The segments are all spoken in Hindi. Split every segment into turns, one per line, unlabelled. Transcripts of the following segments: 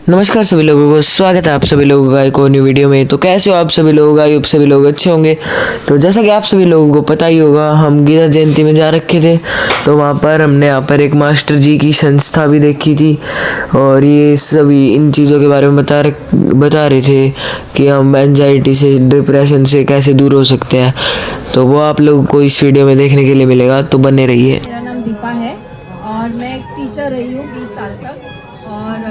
नमस्कार सभी लोगों को, स्वागत है आप सभी लोगों का एक और न्यू वीडियो में। तो कैसे हो आप सभी लोग? आई होप सभी लोग अच्छे होंगे। तो जैसा कि आप सभी लोगों को पता ही होगा, हम गीता जयंती में जा रखे थे। तो वहाँ पर हमने यहाँ पर एक मास्टर जी की संस्था भी देखी थी और ये सभी इन चीज़ों के बारे में बता रहे थे कि हम एंजाइटी से, डिप्रेशन से कैसे दूर हो सकते हैं। तो वो आप लोगों को इस वीडियो में देखने के लिए मिलेगा, तो बने रहिए।
मेरा नाम दीपा है और मैं एक टीचर रही हूँ 20 साल तक और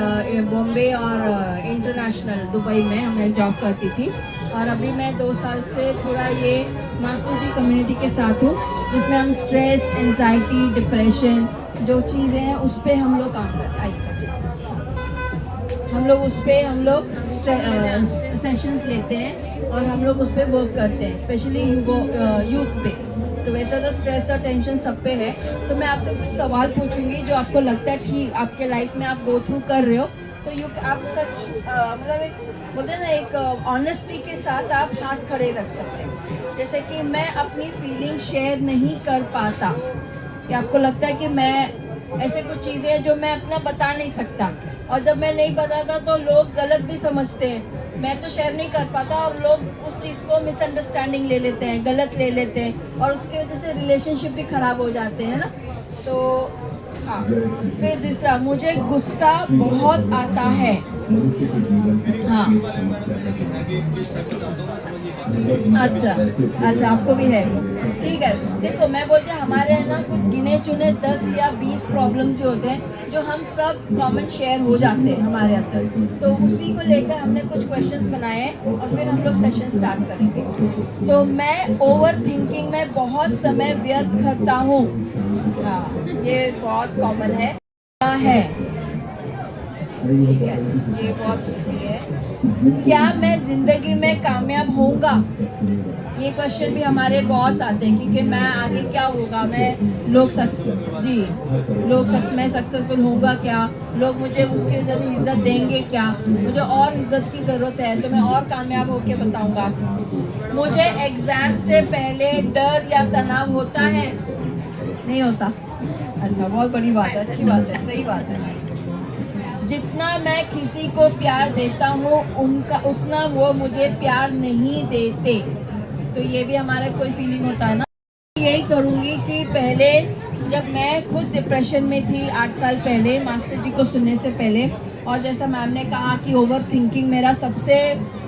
बॉम्बे और इंटरनेशनल दुबई में मैं जॉब करती थी। और अभी मैं 2 साल से पूरा ये मास्टर जी कम्युनिटी के साथ हूँ, जिसमें हम स्ट्रेस, एंजाइटी, डिप्रेशन जो चीज़ें हैं उस पर हम लोग काम करते हैं। हम लोग उस पर सेशंस लेते हैं और हम लोग उस पर वर्क करते हैं, स्पेशली यूथ पे। तो वैसे तो स्ट्रेस और टेंशन सब पे है। तो मैं आपसे कुछ सवाल पूछूंगी जो आपको लगता है ठीक आपके लाइफ में आप गो थ्रू कर रहे हो, तो आप सच मतलब एक बोलते हैं ना, एक ऑनेस्टी के साथ आप हाथ खड़े रख सकते हैं। जैसे कि मैं अपनी फीलिंग शेयर नहीं कर पाता, कि आपको लगता है कि मैं ऐसे कुछ चीज़ें हैं जो मैं अपना बता नहीं सकता, और जब मैं नहीं बताता तो लोग गलत भी समझते हैं। मैं तो शेयर नहीं कर पाता और लोग उस चीज़ को मिसअंडरस्टैंडिंग ले लेते हैं, गलत ले लेते हैं, और उसकी वजह से रिलेशनशिप भी ख़राब हो जाते हैं ना। तो हाँ, फिर दूसरा, मुझे गुस्सा बहुत आता है। हाँ, अच्छा अच्छा, आपको भी है, ठीक है। देखो, मैं बोलती हूँ हमारे है ना कुछ गिने चुने 10 या 20 प्रॉब्लम्स जो होते हैं, जो हम सब कॉमन शेयर हो जाते हैं हमारे अंदर। तो उसी को लेकर हमने कुछ क्वेश्चंस बनाए हैं और फिर हम लोग सेशन स्टार्ट करेंगे। तो मैं ओवर थिंकिंग में बहुत समय व्यर्थ करता हूँ। हाँ, ये बहुत कॉमन है। ठीक है, ये बहुत है। क्या मैं जिंदगी में कामयाब होऊंगा? ये क्वेश्चन भी हमारे बहुत आते हैं, क्योंकि मैं आगे क्या होगा, मैं मैं सक्सेसफुल होऊंगा क्या, लोग मुझे उसकी वजह से इज्जत देंगे क्या, मुझे और इज्जत की ज़रूरत है तो मैं और कामयाब होके बताऊंगा। मुझे एग्जाम से पहले डर या तनाव होता है? नहीं होता। अच्छा, बहुत बड़ी बात है, अच्छी बात है, सही बात है। जितना मैं किसी को प्यार देता हूँ उतना वो मुझे प्यार नहीं देते। तो ये भी हमारा कोई फीलिंग होता है ना। यही करूँगी कि पहले जब मैं खुद डिप्रेशन में थी 8 साल पहले, मास्टर जी को सुनने से पहले, और जैसा मैम ने कहा कि ओवर थिंकिंग मेरा सबसे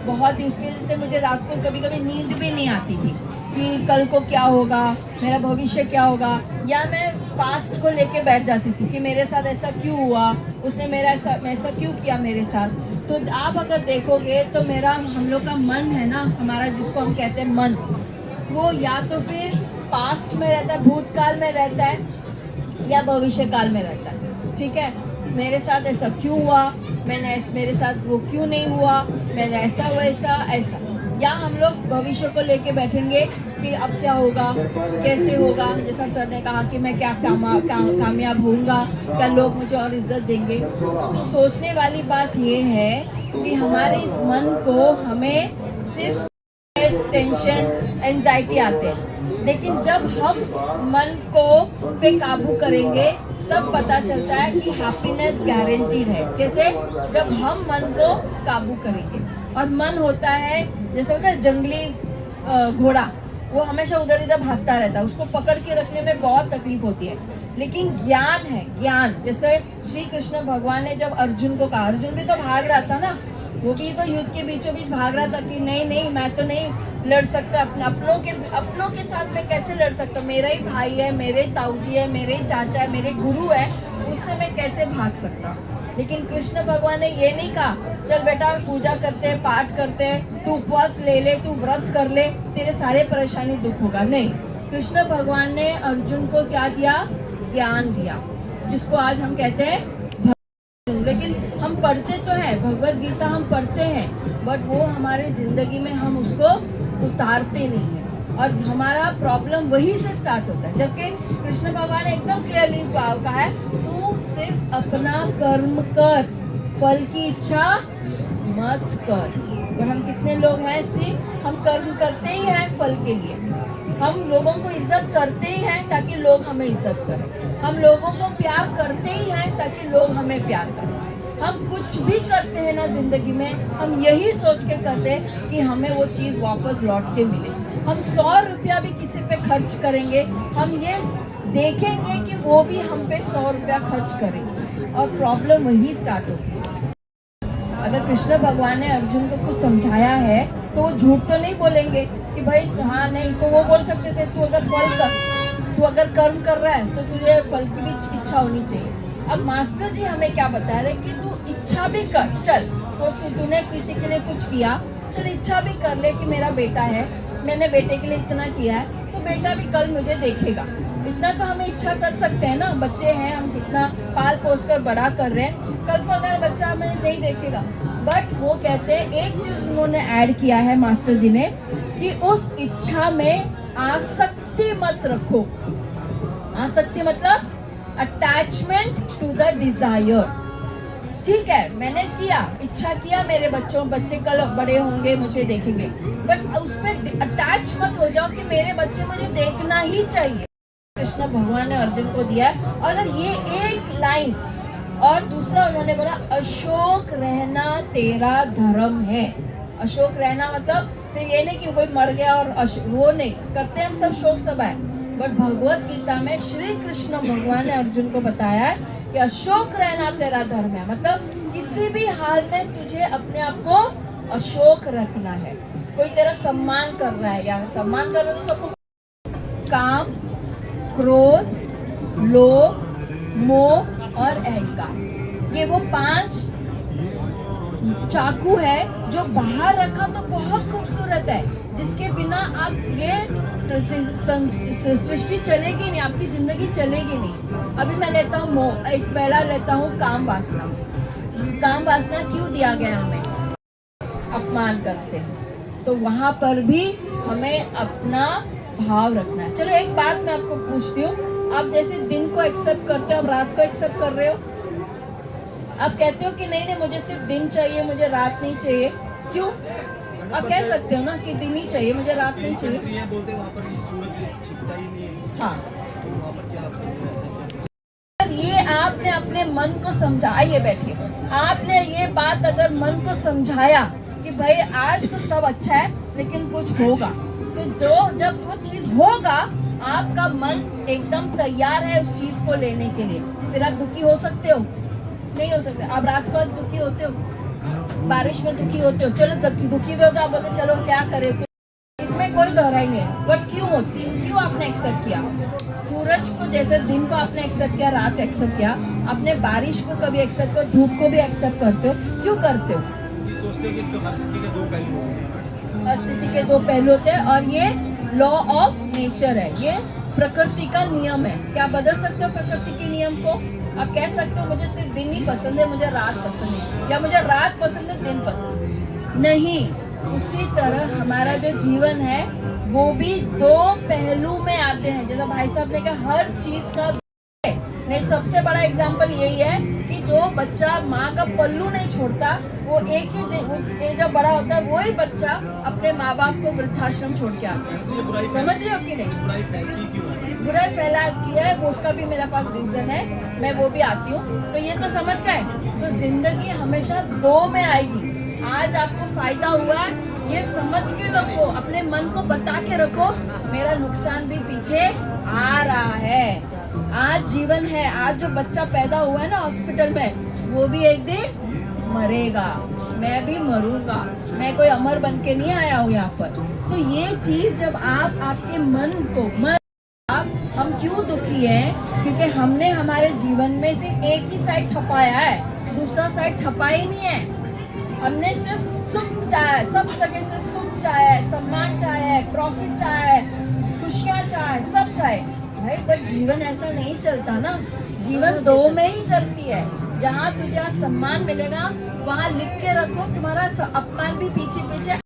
बहुत ही, उसकी वजह से मुझे रात को कभी कभी नींद भी नहीं आती थी कि कल को क्या होगा, मेरा भविष्य क्या होगा, या मैं पास्ट को लेके बैठ जाती थी कि मेरे साथ ऐसा क्यों हुआ, उसने ऐसा क्यों किया मेरे साथ। तो आप अगर देखोगे तो हम लोग का मन है ना, हमारा जिसको हम कहते हैं मन, वो या तो फिर पास्ट में रहता है, भूतकाल में रहता है, या भविष्य काल में रहता है। ठीक है, मेरे साथ ऐसा क्यों हुआ, मेरे साथ वो क्यों नहीं हुआ, मैंने ऐसा वैसा ऐसा। या हम लोग भविष्य को लेके बैठेंगे कि अब क्या होगा, कैसे होगा, जैसा सर ने कहा कि मैं क्या कामयाब होऊंगा, क्या लोग मुझे और इज्जत देंगे। तो सोचने वाली बात ये है कि हमारे इस मन को हमें सिर्फ टेंशन, एंजाइटी आते हैं, लेकिन जब हम मन को पे काबू करेंगे तब पता चलता है कि हैप्पीनेस गारंटीड है। कैसे? जब हम मन को काबू करेंगे। और मन होता है जैसे होता है जंगली घोड़ा, वो हमेशा उधर इधर भागता रहता है, उसको पकड़ के रखने में बहुत तकलीफ होती है। लेकिन ज्ञान है, ज्ञान, जैसे श्री कृष्ण भगवान ने जब अर्जुन को कहा, अर्जुन भी तो भाग रहा था ना, वो भी तो युद्ध के बीचों बीच भाग रहा था कि नहीं मैं तो नहीं लड़ सकता, अपनों के साथ मैं कैसे लड़ सकता, मेरा ही भाई है, मेरे ताऊजी है, मेरे ही चाचा है, मेरे गुरु है, उससे मैं कैसे भाग सकता। लेकिन कृष्ण भगवान ने ये नहीं कहा चल बेटा पूजा करते हैं, पाठ करते हैं, तू उपवास ले ले, तू व्रत कर ले, तेरे सारे परेशानी दुख होगा। नहीं, कृष्ण भगवान ने अर्जुन को क्या दिया? ज्ञान दिया, जिसको आज हम कहते हैं। लेकिन हम पढ़ते तो हैं, भगवत गीता हम पढ़ते हैं, बट वो हमारे जिंदगी में हम उसको उतारते नहीं हैं, और हमारा प्रॉब्लम वहीं से स्टार्ट होता है। जबकि कृष्ण भगवान ने एकदम क्लियरली कहा है, तू सिर्फ अपना कर्म कर, फल की इच्छा मत कर। और हम कितने लोग हैं, सिर्फ हम कर्म करते ही हैं फल के लिए। हम लोगों को इज्जत करते ही हैं ताकि लोग हमें इज्जत करें, हम लोगों को प्यार करते ही हैं ताकि लोग हमें प्यार करें। हम कुछ भी करते हैं ना जिंदगी में, हम यही सोच के करते हैं कि हमें वो चीज़ वापस लौट के मिले। हम 100 रुपया भी किसी पे खर्च करेंगे, हम ये देखेंगे कि वो भी हम पे 100 रुपया खर्च करें, और प्रॉब्लम वही स्टार्ट होती है। अगर कृष्ण भगवान ने अर्जुन को कुछ समझाया है तो वो झूठ तो नहीं बोलेंगे कि भाई हाँ नहीं, तो वो बोल सकते थे तू अगर कर्म कर रहा है तो तुझे फल की भी इच्छा होनी चाहिए। अब मास्टर जी हमें क्या बता रहे कि तू इच्छा भी कर, चल वो तूने किसी के लिए कुछ किया, चल इच्छा भी कर ले कि मेरा बेटा है, मैंने बेटे के लिए इतना किया है, तो बेटा भी कल मुझे देखेगा। इतना तो हमें इच्छा कर सकते हैं ना, बच्चे हैं, हम कितना पाल पोस कर बड़ा कर रहे हैं, कल को अगर बच्चा हमें नहीं देखेगा। बट वो कहते हैं एक चीज उन्होंने ऐड किया है मास्टर जी ने, कि उस इच्छा में आसक्ति मत रखो। आसक्ति मतलब अटैचमेंट टू द डिजायर। ठीक है, मैंने किया, इच्छा किया, मेरे बच्चे कल बड़े होंगे, मुझे देखेंगे, बट उस पर अटैच मत हो जाओ कि मेरे बच्चे मुझे देखना ही चाहिए। कृष्ण भगवान ने अर्जुन को दिया। अगर ये एक लाइन, और दूसरा उन्होंने बोला अशोक रहना तेरा धर्म है। अशोक रहना मतलब सिर्फ ये नहीं कि कोई मर गया और वो नहीं करते, हम सब शोक सभा है। बट भगवत गीता में श्री कृष्ण भगवान ने अर्जुन को बताया है कि अशोक रहना तेरा धर्म है, मतलब किसी भी हाल में तुझे अपने आप को अशोक रखना है। कोई तेरा सम्मान कर रहा है, या सम्मान कर रहा है तो सबको, काम, क्रोध, लोभ, मोह और अहंकार, ये वो 5 चाकू है जो बाहर रखा तो बहुत खूबसूरत है, जिसके बिना आप ये सृष्टि चलेगी नहीं, आपकी जिंदगी चलेगी नहीं। अभी मैं लेता हूँ मोह, एक पहला लेता हूँ काम वासना। काम वासना क्यों दिया गया हमें? अपमान करते हैं, तो वहां पर भी हमें अपना भाव रखना है। चलो एक बात मैं आपको पूछती हूँ, आप जैसे दिन को एक्सेप्ट करते हो, अब रात को एक्सेप्ट कर रहे हो? आप कहते हो कि नहीं नहीं मुझे सिर्फ दिन चाहिए, मुझे रात नहीं चाहिए, क्यों? आप कह सकते हो ना कि दिन ही चाहिए, मुझे रात नहीं चाहिए। हाँ, ये आपने अपने मन को समझा, ये बैठिए, आपने ये बात अगर मन को समझाया कि भाई आज तो सब अच्छा है लेकिन कुछ होगा, तो जब वो चीज होगा आपका मन एकदम तैयार है उस चीज को लेने के लिए, फिर आप दुखी हो सकते हो? नहीं हो सकते। आप रात को आज दुखी होते हो, बारिश में दुखी होते हो, चलो दुखी भी होगा, आप बोलते चलो क्या करें, इसमें कोई दोहराई नहीं है। बट क्यों होती है? क्यों आपने एक्सेप्ट किया? सूरज को जैसे दिन को आपने एक्सेप्ट किया, रात एक्सेप्ट किया, आपने बारिश को कभी एक्सेप्ट करो, धूप को भी एक्सेप्ट करते हो, क्यों करते हो? हर स्थिति के 2 पहलू होते हैं, और ये लॉ ऑफ नेचर है, ये प्रकृति का नियम है। क्या बदल सकते हो प्रकृति के नियम को? आप कह सकते हो मुझे सिर्फ दिन ही पसंद है, मुझे रात पसंद है, या मुझे रात पसंद है दिन पसंद नहीं। उसी तरह हमारा जो जीवन है वो भी 2 पहलू में आते हैं। जैसा भाई साहब ने कहा हर चीज का नहीं, सबसे बड़ा एग्जाम्पल यही है कि जो बच्चा माँ का पल्लू नहीं छोड़ता, वो एक ही दिन जब बड़ा होता है वही बच्चा अपने माँ बाप को वृद्धाश्रम छोड़ के आता है। समझ रहे हो कि नहीं? बुराई फैला की है, वो उसका भी मेरे पास रीजन है, मैं वो भी आती हूँ। तो ये तो समझ गए, तो जिंदगी हमेशा 2 में आएगी। आज आपको फायदा हुआ है, ये समझ के रखो, अपने मन को बता के रखो मेरा नुकसान भी पीछे आ रहा है। आज जीवन है, आज जो बच्चा पैदा हुआ है ना हॉस्पिटल में, वो भी एक दिन मरेगा, मैं भी मरूंगा, मैं कोई अमर बन के नहीं आया हूँ यहाँ पर। तो ये चीज जब आप आपके मन को हम क्यों दुखी हैं? क्योंकि हमने हमारे जीवन में सिर्फ एक ही साइड छपाया है, दूसरा साइड छपा ही नहीं है। हमने सिर्फ सुख चाहा है, सब जगह से सुख चाहा है, सम्मान चाहा है, प्रॉफिट चाहा है, खुशियाँ चाहा है, सब चाहे भाई। पर जीवन ऐसा नहीं चलता ना, जीवन 2 में ही चलती है। जहाँ तुझे सम्मान मिलेगा वहाँ लिख के रखो, तुम्हारा अपमान भी पीछे पीछे